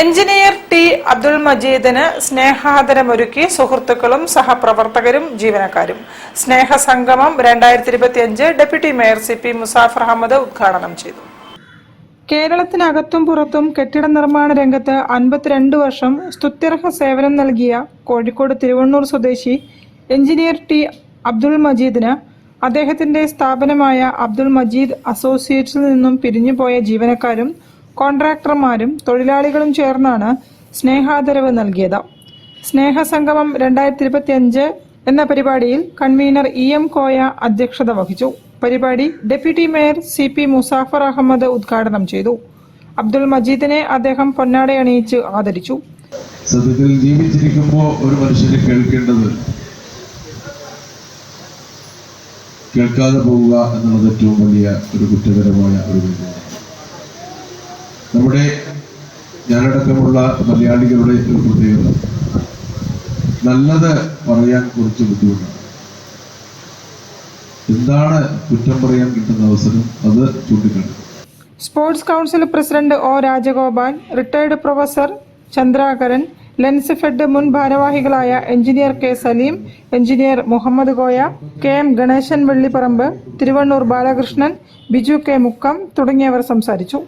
Engineer T Abdul മജീദിന് സ്നേഹാദരമൊരുക്കി സുഹൃത്തുക്കളും സഹപ്രവർത്തകരും ജീവനക്കാരും. സ്നേഹസംഗമം 2025 deputy mayor CP Musafar Ahamed ഉദ്ഘാടനം ചെയ്തു. കേരളത്തിനകത്തും പുറത്തും കെട്ടിട നിർമ്മാണ രംഗത്ത് 52 വർഷം സ്തുത്യർഹ സേവനം നൽകിയ കോഴിക്കോട് തിരുവണ്ണൂർ സ്വദേശി എഞ്ചിനീയർ ടി അബ്ദുൾ മജീദിന് അദ്ദേഹത്തിന്റെ സ്ഥാപനമായ അബ്ദുൾ മജീദ് അസോസിയേറ്റ്സിൽ നിന്നും പിരിഞ്ഞുപോയ ജീവനക്കാരും കോൺട്രാക്ടർമാരും തൊഴിലാളികളും ചേർന്നാണ് സ്നേഹാദരവ് നൽകിയത്. സ്നേഹസംഗമം 2025 എന്ന പരിപാടിയിൽ കൺവീനർ EM കോയ അധ്യക്ഷത വഹിച്ചു. പരിപാടി deputy mayor CP Musafar Ahamed ഉദ്ഘാടനം ചെയ്തു. അബ്ദുൾ മജീദിനെ അദ്ദേഹം പൊന്നാടയണിയിച്ച് ആദരിച്ചു. സത്യത്തിൽ ജീവിച്ചിരിക്കുമ്പോൾ ഒരു മനുഷ്യനെ കേൾക്കേണ്ടത് കേൾക്കാതെ പോവുക എന്നുള്ളത് ഏറ്റവും വലിയ ഒരു കുറ്റകരമായ ഒരു കാര്യമാണ്. നമ്മുടെ ഞാനടക്കമുള്ള മലയാളികളുടെ ഒരു പ്രത്യേകത നല്ലത് പറയാൻ കുറച്ച് ബുദ്ധിമുട്ടാണ്. എന്താണ് കുറ്റം പറയാൻ കിട്ടുന്ന അവസരം അത് ചൂണ്ടിക്കാട്ടും. Sports council president O Rajagopal, retired professor Chandrakaran, Lensfed മുൻ ഭാരവാഹികളായ engineer K Saleem, engineer Muhammad Koya, KM Ganesan Vellipparamba, Thiruvannur Balakrishnan, Biju K Mukkam തുടങ്ങിയവർ സംസാരിച്ചു.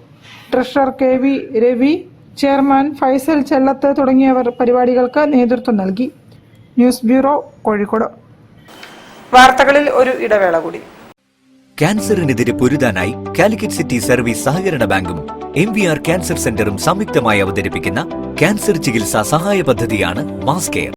Treasurer KV Ravi, chairman Faisal Chellath തുടങ്ങിയവർ പരിപാടികൾക്ക് നേതൃത്വം നൽകി. News bureau, Kozhikode. വാർത്തകളിൽ ഒരു ഇടവേള കൂടി. ക്യാൻസറിനെതിരെ പൊരുതാനായി കാലിക്കറ്റ് സിറ്റി സർവീസ് സഹകരണ ബാങ്കും MVR ക്യാൻസർ സെന്ററും സംയുക്തമായി അവതരിപ്പിക്കുന്ന ക്യാൻസർ ചികിത്സാ സഹായ പദ്ധതിയാണ് മാസ് കെയർ.